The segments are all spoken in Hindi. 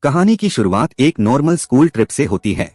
कहानी की शुरुआत एक नॉर्मल स्कूल ट्रिप से होती है।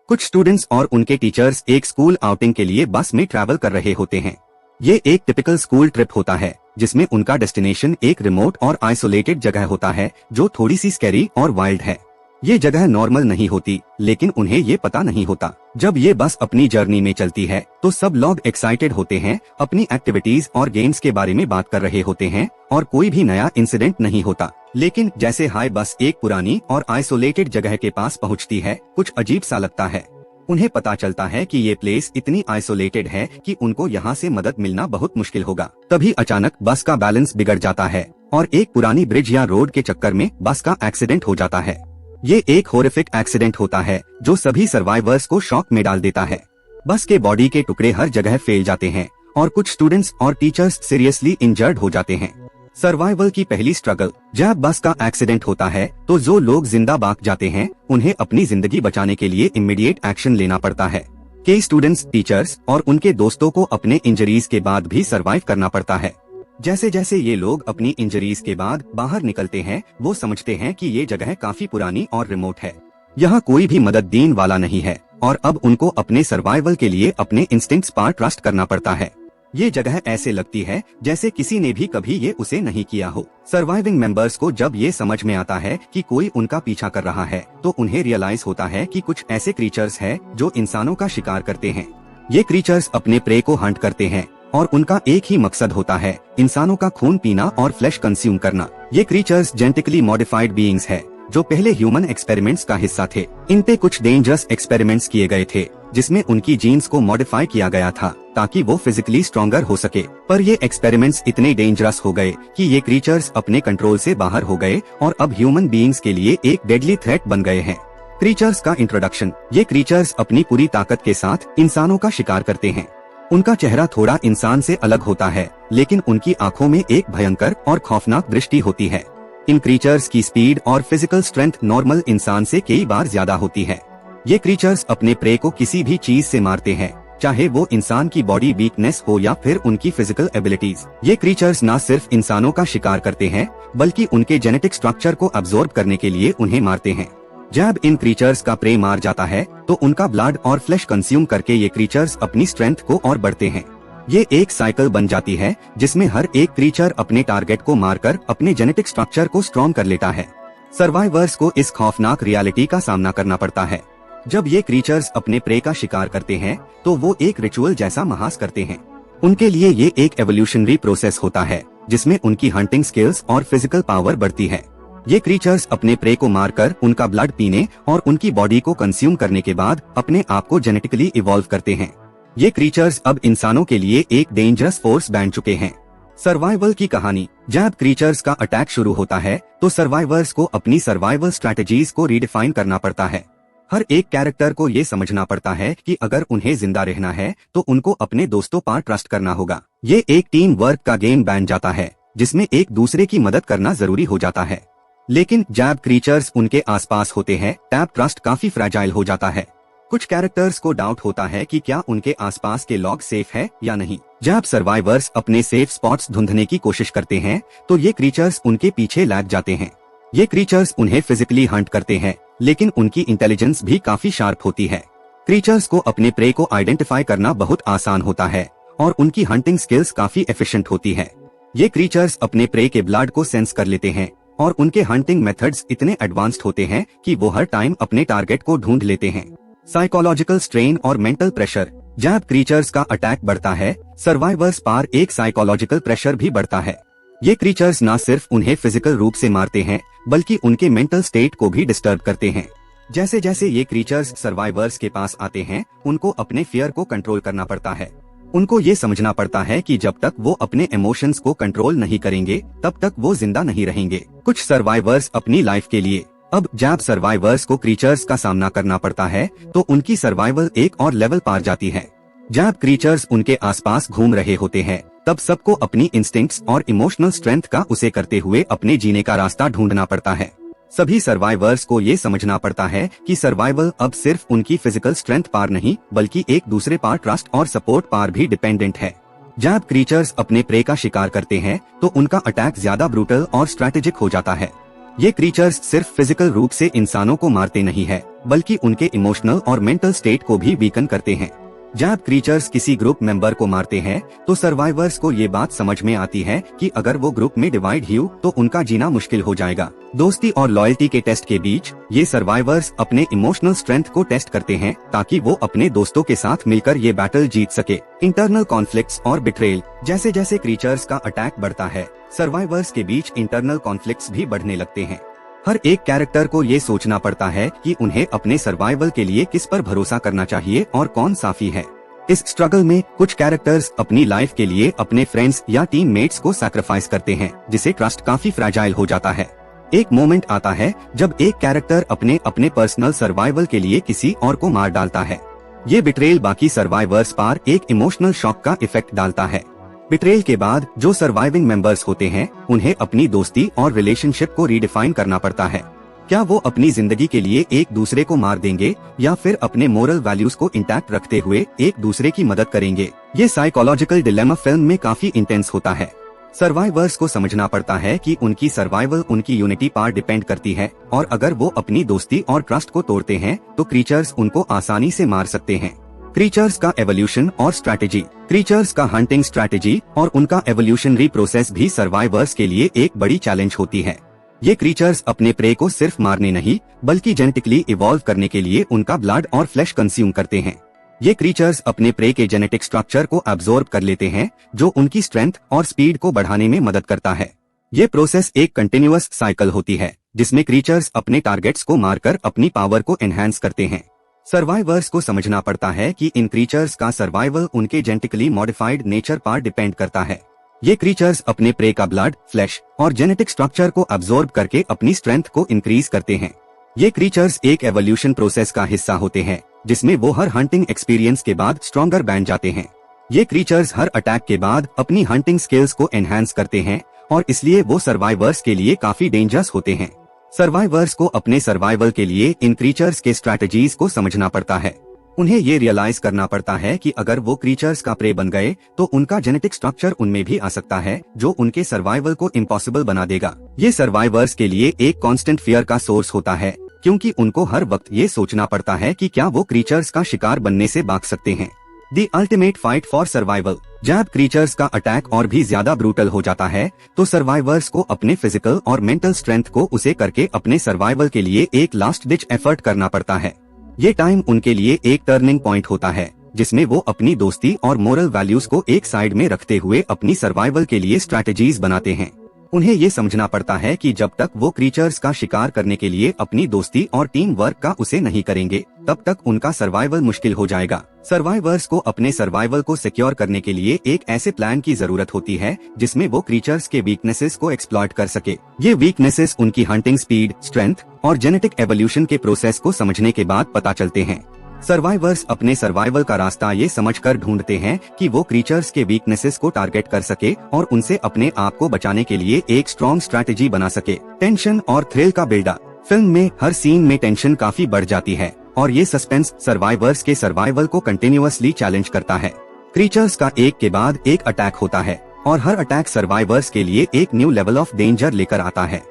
कुछ स्टूडेंट्स और उनके टीचर्स एक स्कूल आउटिंग के लिए बस में ट्रैवल कर रहे होते हैं। ये एक टिपिकल स्कूल ट्रिप होता है जिसमें उनका डेस्टिनेशन एक रिमोट और आइसोलेटेड जगह होता है जो थोड़ी सी स्कैरी और वाइल्ड है। ये जगह नॉर्मल नहीं होती, लेकिन उन्हें ये पता नहीं होता। जब ये बस अपनी जर्नी में चलती है तो सब लोग एक्साइटेड होते हैं, अपनी एक्टिविटीज और गेम्स के बारे में बात कर रहे होते हैं और कोई भी नया इंसिडेंट नहीं होता। लेकिन जैसे हाई बस एक पुरानी और आइसोलेटेड जगह के पास पहुंचती है, कुछ अजीब सा लगता है। उन्हें पता चलता है कि ये प्लेस इतनी आइसोलेटेड है कि उनको यहाँ से मदद मिलना बहुत मुश्किल होगा। तभी अचानक बस का बैलेंस बिगड़ जाता है और एक पुरानी ब्रिज या रोड के चक्कर में बस का एक्सीडेंट हो जाता है। ये एक हॉरिफिक एक्सीडेंट होता है जो सभी सर्वाइवर्स को शॉक में डाल देता है। बस के बॉडी के टुकड़े हर जगह फैल जाते हैं और कुछ स्टूडेंट्स और टीचर्स सीरियसली इंजर्ड हो जाते हैं। सर्वाइवल की पहली स्ट्रगल। जब बस का एक्सीडेंट होता है तो जो लोग जिंदा बाग जाते हैं उन्हें अपनी जिंदगी बचाने के लिए इमीडिएट एक्शन लेना पड़ता है। कई स्टूडेंट्स, टीचर्स और उनके दोस्तों को अपने इंजरीज के बाद भी सर्वाइव करना पड़ता है। जैसे जैसे ये लोग अपनी इंजरीज के बाद बाहर निकलते हैं, वो समझते हैं कि ये जगह काफी पुरानी और रिमोट है। यहाँ कोई भी मदद देने वाला नहीं है और अब उनको अपने सर्वाइवल के लिए अपने इंस्टिंक्ट्स पर ट्रस्ट करना पड़ता है। ये जगह ऐसे लगती है जैसे किसी ने भी कभी ये उसे नहीं किया हो। सर्वाइविंग मेंबर्स को जब ये समझ में आता है कि कोई उनका पीछा कर रहा है तो उन्हें रियलाइज होता है कि कुछ ऐसे क्रीचर्स हैं जो इंसानों का शिकार करते हैं। ये क्रीचर्स अपने प्रे को हंट करते हैं और उनका एक ही मकसद होता है, इंसानों का खून पीना और फ्लैश कंज्यूम करना। ये क्रीचर्स जेनेटिकली मॉडिफाइड बीइंग्स है जो पहले ह्यूमन एक्सपेरिमेंट्स का हिस्सा थे। इन पे कुछ डेंजरस एक्सपेरिमेंट्स किए गए थे जिसमें उनकी जीन्स को मॉडिफाई किया गया था ताकि वो फिजिकली स्ट्रॉन्गर हो सके। पर ये एक्सपेरिमेंट्स इतने डेंजरस हो गए कि ये क्रीचर्स अपने कंट्रोल से बाहर हो गए और अब ह्यूमन बीइंग्स के लिए एक डेडली थ्रेट बन गए हैं। क्रीचर्स का इंट्रोडक्शन। ये क्रीचर्स अपनी पूरी ताकत के साथ इंसानों का शिकार करते हैं। उनका चेहरा थोड़ा इंसान से अलग होता है, लेकिन उनकी आंखों में एक भयंकर और खौफनाक दृष्टि होती है। इन क्रीचर्स की स्पीड और फिजिकल स्ट्रेंथ नॉर्मल इंसान से कई बार ज्यादा होती है। ये क्रीचर्स अपने प्रे को किसी भी चीज से मारते हैं, चाहे वो इंसान की बॉडी वीकनेस हो या फिर उनकी फिजिकल एबिलिटीज। ये क्रीचर्स न सिर्फ इंसानों का शिकार करते हैं बल्कि उनके जेनेटिक स्ट्रक्चर को अब्सॉर्ब करने के लिए उन्हें मारते हैं। जब इन क्रीचर्स का प्रे मार जाता है तो उनका ब्लड और फ्लैश कंज्यूम करके ये क्रीचर्स अपनी स्ट्रेंथ को और बढ़ते हैं। ये एक साइकिल बन जाती है जिसमें हर एक क्रीचर अपने टारगेट को मारकर अपने जेनेटिक स्ट्रक्चर को स्ट्रॉन्ग कर लेता है। सर्वाइवर्स को इस खौफनाक रियलिटी का सामना करना पड़ता है। जब ये क्रीचर्स अपने प्रे का शिकार करते हैं तो वो एक रिचुअल जैसा महास करते हैं। उनके लिए ये एक एवोल्यूशनरी प्रोसेस होता है जिसमें उनकी हंटिंग स्किल्स और फिजिकल पावर बढ़ती है। ये क्रीचर्स अपने प्रे को मारकर उनका ब्लड पीने और उनकी बॉडी को कंज्यूम करने के बाद अपने आप को जेनेटिकली इवॉल्व करते हैं। ये क्रीचर्स अब इंसानों के लिए एक डेंजरस फोर्स बन चुके हैं। सर्वाइवल की कहानी। जब क्रीचर्स का अटैक शुरू होता है तो सर्वाइवर्स को अपनी सर्वाइवल स्ट्रैटेजीज को रीडिफाइन करना पड़ता है। हर एक कैरेक्टर को ये समझना पड़ता है कि अगर उन्हें जिंदा रहना है तो उनको अपने दोस्तों पर ट्रस्ट करना होगा। ये एक टीम वर्क का गेम बन जाता है जिसमें एक दूसरे की मदद करना जरूरी हो जाता है। लेकिन जब क्रीचर्स उनके आसपास होते हैं तब ट्रस्ट काफी फ्रैजाइल हो जाता है। कुछ कैरेक्टर्स को डाउट होता है कि क्या उनके आसपास के लोग सेफ है या नहीं। जब सर्वाइवर्स अपने सेफ स्पॉट्स ढूंढने की कोशिश करते हैं तो ये क्रीचर्स उनके पीछे लग जाते हैं। ये क्रीचर्स उन्हें फिजिकली हंट करते हैं, लेकिन उनकी इंटेलिजेंस भी काफी शार्प होती है। क्रीचर्स को अपने प्रे को आइडेंटिफाई करना बहुत आसान होता है और उनकी हंटिंग स्किल्स काफी एफिशिएंट होती है। ये क्रीचर्स अपने प्रे के ब्लड को सेंस कर लेते हैं और उनके हंटिंग मेथड्स इतने एडवांस्ड होते हैं कि वो हर टाइम अपने टारगेट को ढूंढ लेते हैं। साइकोलॉजिकल स्ट्रेन और मेंटल प्रेशर। जब क्रीचर्स का अटैक बढ़ता है, सर्वाइवर्स पर एक साइकोलॉजिकल प्रेशर भी बढ़ता है। ये क्रीचर्स न सिर्फ उन्हें फिजिकल रूप से मारते हैं बल्कि उनके मेंटल स्टेट को भी डिस्टर्ब करते हैं। जैसे जैसे ये क्रीचर्स सर्वाइवर्स के पास आते हैं, उनको अपने फियर को कंट्रोल करना पड़ता है। उनको ये समझना पड़ता है कि जब तक वो अपने इमोशंस को कंट्रोल नहीं करेंगे तब तक वो जिंदा नहीं रहेंगे। कुछ सर्वाइवर्स अपनी लाइफ के लिए। अब जब सर्वाइवर्स को क्रीचर्स का सामना करना पड़ता है तो उनकी सर्वाइवल एक और लेवल पार जाती है। जब क्रीचर्स उनके आसपास घूम रहे होते हैं तब सबको अपनी इंस्टिंक्ट्स और इमोशनल स्ट्रेंथ का उसे करते हुए अपने जीने का रास्ता ढूंढना पड़ता है। सभी सर्वाइवर्स को ये समझना पड़ता है कि सर्वाइवल अब सिर्फ उनकी फिजिकल स्ट्रेंथ पर नहीं बल्कि एक दूसरे पर ट्रस्ट और सपोर्ट पर भी डिपेंडेंट है। जब क्रीचर्स अपने प्रे का शिकार करते हैं तो उनका अटैक ज्यादा ब्रूटल और स्ट्रैटेजिक हो जाता है। ये क्रीचर्स सिर्फ फिजिकल रूप से इंसानों को मारते नहीं है, बल्कि उनके इमोशनल और मेंटल स्टेट को भी वीकन करते हैं। जब क्रीचर्स किसी ग्रुप मेंबर को मारते हैं तो सर्वाइवर्स को ये बात समझ में आती है कि अगर वो ग्रुप में डिवाइड हुए तो उनका जीना मुश्किल हो जाएगा। दोस्ती और लॉयल्टी के टेस्ट के बीच ये सर्वाइवर्स अपने इमोशनल स्ट्रेंथ को टेस्ट करते हैं ताकि वो अपने दोस्तों के साथ मिलकर ये बैटल जीत सके। इंटरनल कॉन्फ्लिक्ट्स और बिट्रेल। जैसे जैसे क्रीचर्स का अटैक बढ़ता है, सर्वाइवर्स के बीच इंटरनल कॉन्फ्लिक्ट्स भी बढ़ने लगते हैं। हर एक कैरेक्टर को ये सोचना पड़ता है कि उन्हें अपने सर्वाइवल के लिए किस पर भरोसा करना चाहिए और कौन साफी है। इस स्ट्रगल में कुछ कैरेक्टर्स अपनी लाइफ के लिए अपने फ्रेंड्स या टीममेट्स को सैक्रिफाइस करते हैं, जिससे ट्रस्ट काफी फ्रैजाइल हो जाता है। एक मोमेंट आता है जब एक कैरेक्टर अपने पर्सनल सर्वाइवल के लिए किसी और को मार डालता है। ये बिट्रेल बाकी सर्वाइवर्स पर एक इमोशनल शॉक का इफेक्ट डालता है। बिट्रेल के बाद जो सर्वाइविंग मेंबर्स होते हैं उन्हें अपनी दोस्ती और रिलेशनशिप को रीडिफाइन करना पड़ता है। क्या वो अपनी जिंदगी के लिए एक दूसरे को मार देंगे या फिर अपने मोरल वैल्यूज को इंटैक्ट रखते हुए एक दूसरे की मदद करेंगे? ये साइकोलॉजिकल डिलेमा फिल्म में काफी इंटेंस होता है। सर्वाइवर्स को समझना पड़ता है कि उनकी सर्वाइवल उनकी यूनिटी पर डिपेंड करती है और अगर वो अपनी दोस्ती और ट्रस्ट को तोड़ते हैं तो क्रीचर्स उनको आसानी से मार सकते हैं। क्रीचर्स का एवोल्यूशन और स्ट्रैटेजी। क्रीचर्स का हंटिंग स्ट्रैटेजी और उनका एवोल्यूशनरी प्रोसेस भी सर्वाइवर्स के लिए एक बड़ी चैलेंज होती है। ये क्रीचर्स अपने प्रे को सिर्फ मारने नहीं बल्कि जेनेटिकली इवॉल्व करने के लिए उनका ब्लड और फ्लैश कंज्यूम करते हैं। ये क्रीचर्स अपने प्रे के जेनेटिक स्ट्रक्चर को एब्जॉर्ब कर लेते हैं, जो उनकी स्ट्रेंथ और स्पीड को बढ़ाने में मदद करता है। ये प्रोसेस एक कंटिन्यूअस साइकिल होती है जिसमें क्रीचर्स अपने टारगेट्स को मारकर अपनी पावर को एनहांस करते हैं। सर्वाइवर्स को समझना पड़ता है कि इन क्रीचर्स का सर्वाइवल उनके जेनेटिकली मॉडिफाइड नेचर पर डिपेंड करता है। ये क्रीचर्स अपने प्रे का ब्लड, फ्लैश और जेनेटिक स्ट्रक्चर को एब्जॉर्ब करके अपनी स्ट्रेंथ को इंक्रीज करते हैं। ये क्रीचर्स एक एवोल्यूशन प्रोसेस का हिस्सा होते हैं जिसमें वो हर हंटिंग एक्सपीरियंस के बाद स्ट्रॉन्गर बन जाते हैं। ये क्रीचर्स हर अटैक के बाद अपनी हंटिंग स्किल्स को एनहांस करते हैं और इसलिए वो सर्वाइवर्स के लिए काफी डेंजरस होते हैं। सर्वाइवर्स को अपने सर्वाइवल के लिए इन क्रीचर्स के स्ट्रैटेजीज को समझना पड़ता है। उन्हें ये रियलाइज करना पड़ता है कि अगर वो क्रीचर्स का प्रे बन गए तो उनका जेनेटिक स्ट्रक्चर उनमें भी आ सकता है, जो उनके सर्वाइवल को इम्पॉसिबल बना देगा। ये सर्वाइवर्स के लिए एक कांस्टेंट फियर का सोर्स होता है, क्योंकि उनको हर वक्त ये सोचना पड़ता है कि क्या वो क्रीचर्स का शिकार बनने से बच सकते हैं। The ultimate fight for survival. जब क्रीचर्स का अटैक और भी ज्यादा ब्रूटल हो जाता है तो सर्वाइवर्स को अपने फिजिकल और मेंटल स्ट्रेंथ को उसे करके अपने सर्वाइवल के लिए एक लास्ट डिच एफर्ट करना पड़ता है। ये टाइम उनके लिए एक टर्निंग पॉइंट होता है जिसमें वो अपनी दोस्ती और मोरल वैल्यूज को एक साइड में रखते हुए अपनी सर्वाइवल के लिए स्ट्रैटेजीज बनाते हैं। उन्हें ये समझना पड़ता है कि जब तक वो क्रीचर्स का शिकार करने के लिए अपनी दोस्ती और टीम वर्क का उसे नहीं करेंगे तब तक उनका सर्वाइवल मुश्किल हो जाएगा। सर्वाइवर्स को अपने सर्वाइवल को सिक्योर करने के लिए एक ऐसे प्लान की जरूरत होती है जिसमें वो क्रीचर्स के वीकनेसेस को एक्सप्लॉइट कर सके। ये वीकनेसेस उनकी हंटिंग स्पीड, स्ट्रेंथ और जेनेटिक एवोल्यूशन के प्रोसेस को समझने के बाद पता चलते हैं। सर्वाइवर्स अपने सर्वाइवल का रास्ता ये समझकर ढूंढते हैं कि वो क्रीचर्स के वीकनेसेस को टारगेट कर सके और उनसे अपने आप को बचाने के लिए एक स्ट्रॉन्ग स्ट्रैटेजी बना सके। टेंशन और थ्रिल का बिल्डअप। फिल्म में हर सीन में टेंशन काफी बढ़ जाती है और ये सस्पेंस सर्वाइवर्स के सर्वाइवल को कंटिन्यूअसली चैलेंज करता है। क्रीचर्स का एक के बाद एक अटैक होता है और हर अटैक सर्वाइवर्स के लिए एक न्यू लेवल ऑफ डेंजर लेकर आता है।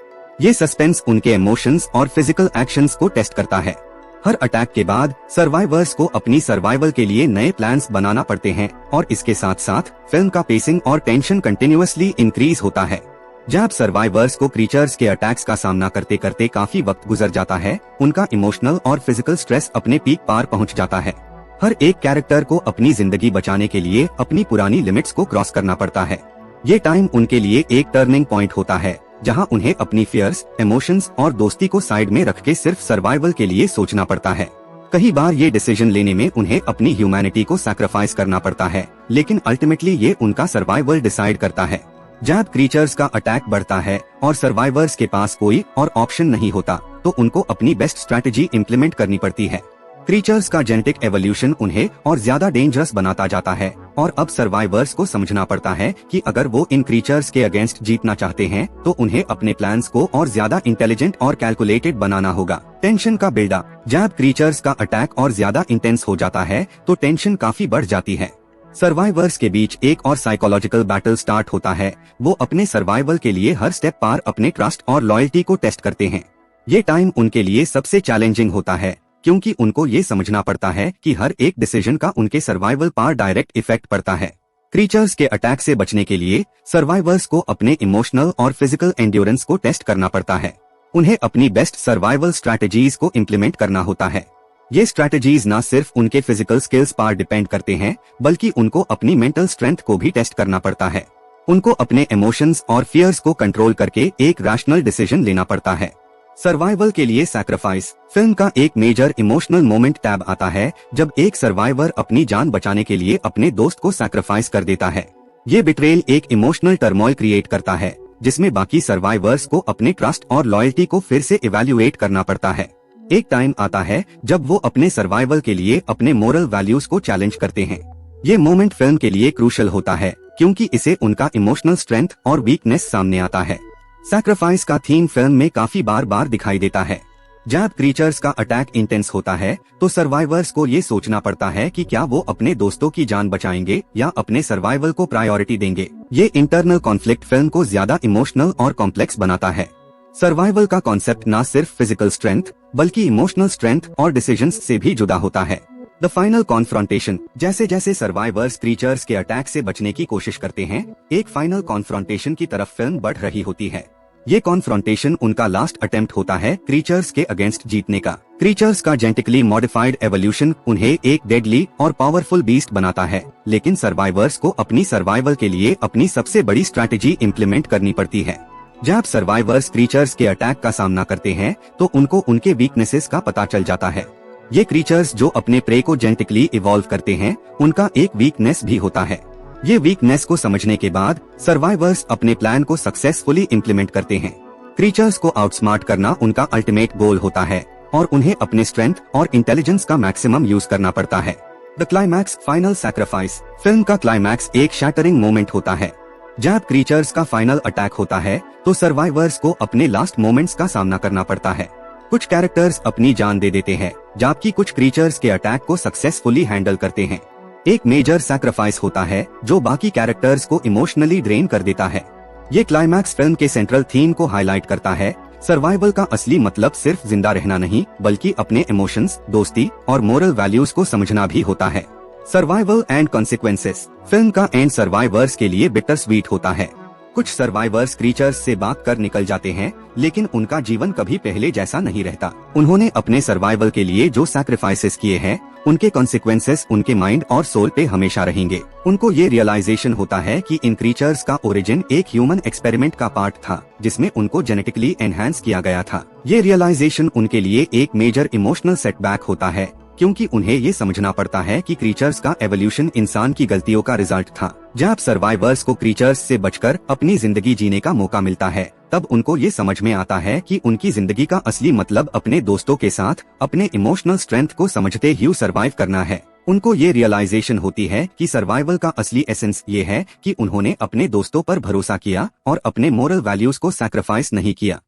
ये सस्पेंस उनके इमोशंस और फिजिकल एक्शंस को टेस्ट करता है। हर अटैक के बाद सर्वाइवर्स को अपनी सर्वाइवल के लिए नए प्लान्स बनाना पड़ते हैं और इसके साथ साथ फिल्म का पेसिंग और टेंशन कंटिन्यूअसली इंक्रीज होता है। जब सर्वाइवर्स को क्रीचर्स के अटैक्स का सामना करते करते काफी वक्त गुजर जाता है, उनका इमोशनल और फिजिकल स्ट्रेस अपने पीक पार पहुंच जाता है। हर एक कैरेक्टर को अपनी जिंदगी बचाने के लिए अपनी पुरानी लिमिट्स को क्रॉस करना पड़ता है। ये टाइम उनके लिए एक टर्निंग पॉइंट होता है जहां उन्हें अपनी फियर्स, इमोशंस और दोस्ती को साइड में रख के सिर्फ सर्वाइवल के लिए सोचना पड़ता है। कई बार ये डिसीजन लेने में उन्हें अपनी ह्यूमैनिटी को सैक्रिफाइस करना पड़ता है, लेकिन अल्टीमेटली ये उनका सर्वाइवल डिसाइड करता है। जब क्रीचर्स का अटैक बढ़ता है और सर्वाइवर्स के पास कोई और ऑप्शन नहीं होता तो उनको अपनी बेस्ट स्ट्रैटेजी इम्प्लीमेंट करनी पड़ती है। क्रीचर्स का जेनेटिक एवोल्यूशन उन्हें और ज्यादा डेंजरस बनाता जाता है और अब सर्वाइवर्स को समझना पड़ता है कि अगर वो इन क्रीचर्स के अगेंस्ट जीतना चाहते हैं तो उन्हें अपने प्लान्स को और ज्यादा इंटेलिजेंट और कैलकुलेटेड बनाना होगा। टेंशन का बिल्डअप। जब क्रीचर्स का अटैक और ज्यादा इंटेंस हो जाता है तो टेंशन काफी बढ़ जाती है। सर्वाइवर्स के बीच एक और साइकोलॉजिकल बैटल स्टार्ट होता है। वो अपने सर्वाइवल के लिए हर स्टेप पार अपने ट्रस्ट और लॉयल्टी को टेस्ट करते हैं। ये टाइम उनके लिए सबसे चैलेंजिंग होता है, क्योंकि उनको ये समझना पड़ता है कि हर एक डिसीजन का उनके सर्वाइवल पर डायरेक्ट इफेक्ट पड़ता है। क्रीचर्स के अटैक से बचने के लिए सर्वाइवर्स को अपने इमोशनल और फिजिकल एंड्योरेंस को टेस्ट करना पड़ता है। उन्हें अपनी बेस्ट सर्वाइवल स्ट्रैटेजीज को इम्प्लीमेंट करना होता है। ये स्ट्रैटेजीज न सिर्फ उनके फिजिकल स्किल्स पर डिपेंड करते हैं, बल्कि उनको अपनी मेंटल स्ट्रेंथ को भी टेस्ट करना पड़ता है। उनको अपने इमोशंस और फियर्स को कंट्रोल करके एक रैशनल डिसीजन लेना पड़ता है। सर्वाइवल के लिए सैक्रिफाइस फिल्म का एक मेजर इमोशनल मोमेंट टैब आता है, जब एक सर्वाइवर अपनी जान बचाने के लिए अपने दोस्त को सैक्रिफाइस कर देता है। ये बिट्रेल एक इमोशनल टर्मोइल क्रिएट करता है, जिसमें बाकी सर्वाइवर्स को अपने ट्रस्ट और लॉयल्टी को फिर से इवैल्यूएट करना पड़ता है। एक टाइम आता है जब वो अपने सर्वाइवल के लिए अपने मोरल वैल्यूज को चैलेंज करते हैं। ये मोमेंट फिल्म के लिए क्रूशल होता है, क्योंकि इसे उनका इमोशनल स्ट्रेंथ और वीकनेस सामने आता है। सैक्रिफाइस का थीम फिल्म में काफी बार दिखाई देता है। जब क्रीचर्स का अटैक इंटेंस होता है, तो सर्वाइवर्स को ये सोचना पड़ता है कि क्या वो अपने दोस्तों की जान बचाएंगे या अपने सर्वाइवल को प्रायोरिटी देंगे। ये इंटरनल कॉन्फ्लिक्ट फिल्म को ज्यादा इमोशनल और कॉम्प्लेक्स बनाता है। सर्वाइवल का कॉन्सेप्ट न सिर्फ फिजिकल स्ट्रेंथ, बल्कि इमोशनल स्ट्रेंथ और डिसीजंस से भी जुड़ा होता है। द फाइनल कॉन्फ्रंटेशन जैसे जैसे सर्वाइवर्स क्रीचर्स के अटैक से बचने की कोशिश करते हैं, एक फाइनल कॉन्फ्रंटेशन की तरफ फिल्म बढ़ रही होती है। ये कॉन्फ्रंटेशन उनका लास्ट अटेम्प्ट होता है क्रीचर्स के अगेंस्ट जीतने का। क्रीचर्स का जेनेटिकली मॉडिफाइड एवोल्यूशन उन्हें एक डेडली और पावरफुल बीस्ट बनाता है, लेकिन सर्वाइवर्स को अपनी सर्वाइवल के लिए अपनी सबसे बड़ी स्ट्रैटेजी इम्प्लीमेंट करनी पड़ती है। जब सर्वाइवर्स क्रीचर्स के अटैक का सामना करते हैं, तो उनको उनके वीकनेसेस का पता चल जाता है। ये क्रीचर्स जो अपने प्रे को जेनेटिकली इवॉल्व करते हैं, उनका एक वीकनेस भी होता है। ये वीकनेस को समझने के बाद सर्वाइवर्स अपने प्लान को सक्सेसफुली इम्प्लीमेंट करते हैं। क्रीचर्स को आउटस्मार्ट करना उनका अल्टीमेट गोल होता है, और उन्हें अपने स्ट्रेंथ और इंटेलिजेंस का मैक्सिमम यूज करना पड़ता है। The climax final sacrifice film का क्लाइमैक्स एक शैटरिंग मोमेंट होता है। जब क्रीचर्स का फाइनल अटैक होता है, तो सर्वाइवर्स को अपने लास्ट मोमेंट्स का सामना करना पड़ता है। कुछ कैरेक्टर्स अपनी जान दे देते हैं, जबकि कुछ क्रीचर्स के अटैक को सक्सेसफुली हैंडल करते हैं। एक मेजर सैक्रिफाइस होता है जो बाकी कैरेक्टर्स को इमोशनली ड्रेन कर देता है। ये क्लाइमैक्स फिल्म के सेंट्रल थीम को हाईलाइट करता है। सर्वाइवल का असली मतलब सिर्फ जिंदा रहना नहीं, बल्कि अपने इमोशंस, दोस्ती और मोरल वैल्यूज को समझना भी होता है। सर्वाइवल एंड कॉन्सिक्वेंसेस फिल्म का एंड सर्वाइवर्स के लिए बिटर स्वीट होता है। कुछ सर्वाइवर्स क्रीचर्स से भाग कर निकल जाते हैं, लेकिन उनका जीवन कभी पहले जैसा नहीं रहता। उन्होंने अपने सर्वाइवल के लिए जो सैक्रिफाइसेस किए हैं, उनके कॉन्सिक्वेंसेस उनके माइंड और सोल पे हमेशा रहेंगे। उनको ये रियलाइजेशन होता है कि इन क्रीचर्स का ओरिजिन एक ह्यूमन एक्सपेरिमेंट का पार्ट था, जिसमें उनको जेनेटिकली एनहांस किया गया था। ये रियलाइजेशन उनके लिए एक मेजर इमोशनल सेटबैक होता है, क्योंकि उन्हें ये समझना पड़ता है कि क्रीचर्स का एवोल्यूशन इंसान की गलतियों का रिजल्ट था। जब सर्वाइवर्स को क्रीचर्स से बचकर अपनी जिंदगी जीने का मौका मिलता है, तब उनको ये समझ में आता है कि उनकी जिंदगी का असली मतलब अपने दोस्तों के साथ अपने इमोशनल स्ट्रेंथ को समझते हुए सर्वाइव करना है। उनको ये रियलाइजेशन होती है कि सर्वाइवल का असली एसेंस ये है कि उन्होंने अपने दोस्तों पर भरोसा किया और अपने मोरल वैल्यूज को सैक्रिफाइस नहीं किया।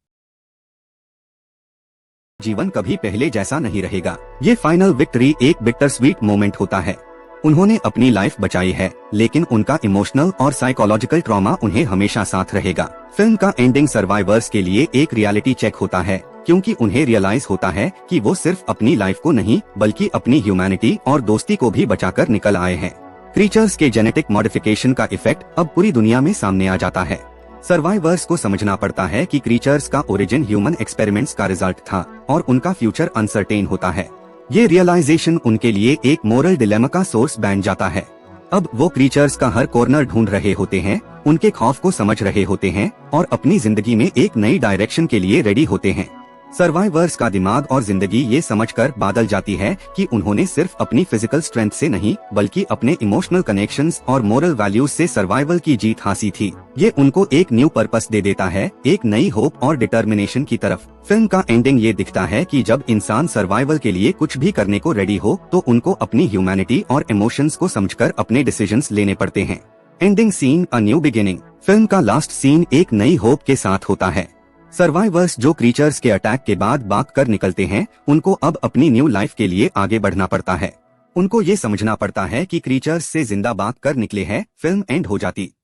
जीवन कभी पहले जैसा नहीं रहेगा। ये फाइनल विक्ट्री एक बिटर स्वीट मोमेंट होता है। उन्होंने अपनी लाइफ बचाई है, लेकिन उनका इमोशनल और साइकोलॉजिकल ट्रॉमा उन्हें हमेशा साथ रहेगा। फिल्म का एंडिंग सर्वाइवर्स के लिए एक रियलिटी चेक होता है, क्योंकि उन्हें रियलाइज होता है कि वो सिर्फ अपनी लाइफ को नहीं, बल्कि अपनी ह्यूमैनिटी और दोस्ती को भी बचाकर निकल आए हैं। क्रीचर्स के जेनेटिक मॉडिफिकेशन का इफेक्ट अब पूरी दुनिया में सामने आ जाता है। सर्वाइवर्स को समझना पड़ता है कि क्रीचर्स का ओरिजिन ह्यूमन एक्सपेरिमेंट्स का रिजल्ट था और उनका फ्यूचर अनसर्टेन होता है। ये रियलाइजेशन उनके लिए एक मोरल डिलेमा का सोर्स बन जाता है। अब वो क्रीचर्स का हर कॉर्नर ढूंढ रहे होते हैं, उनके खौफ को समझ रहे होते हैं और अपनी जिंदगी में एक नई डायरेक्शन के लिए रेडी होते हैं। सर्वाइवर्स का दिमाग और जिंदगी ये समझकर बदल जाती है कि उन्होंने सिर्फ अपनी फिजिकल स्ट्रेंथ से नहीं, बल्कि अपने इमोशनल कनेक्शंस और मोरल वैल्यूज से सर्वाइवल की जीत हासिल थी। ये उनको एक न्यू पर्पस दे देता है, एक नई होप और डिटर्मिनेशन की तरफ। फिल्म का एंडिंग ये दिखता है कि जब इंसान सर्वाइवल के लिए कुछ भी करने को रेडी हो, तो उनको अपनी ह्यूमैनिटी और इमोशंस को समझकर अपने डिसीजंस लेने पड़ते हैं। Ending seen a new beginning film का लास्ट सीन एक नई होप के साथ होता है। सर्वाइवर्स जो क्रीचर्स के अटैक के बाद भाग कर निकलते हैं, उनको अब अपनी न्यू लाइफ के लिए आगे बढ़ना पड़ता है। उनको ये समझना पड़ता है कि क्रीचर्स से जिंदा बात कर निकले हैं, फिल्म एंड हो जाती।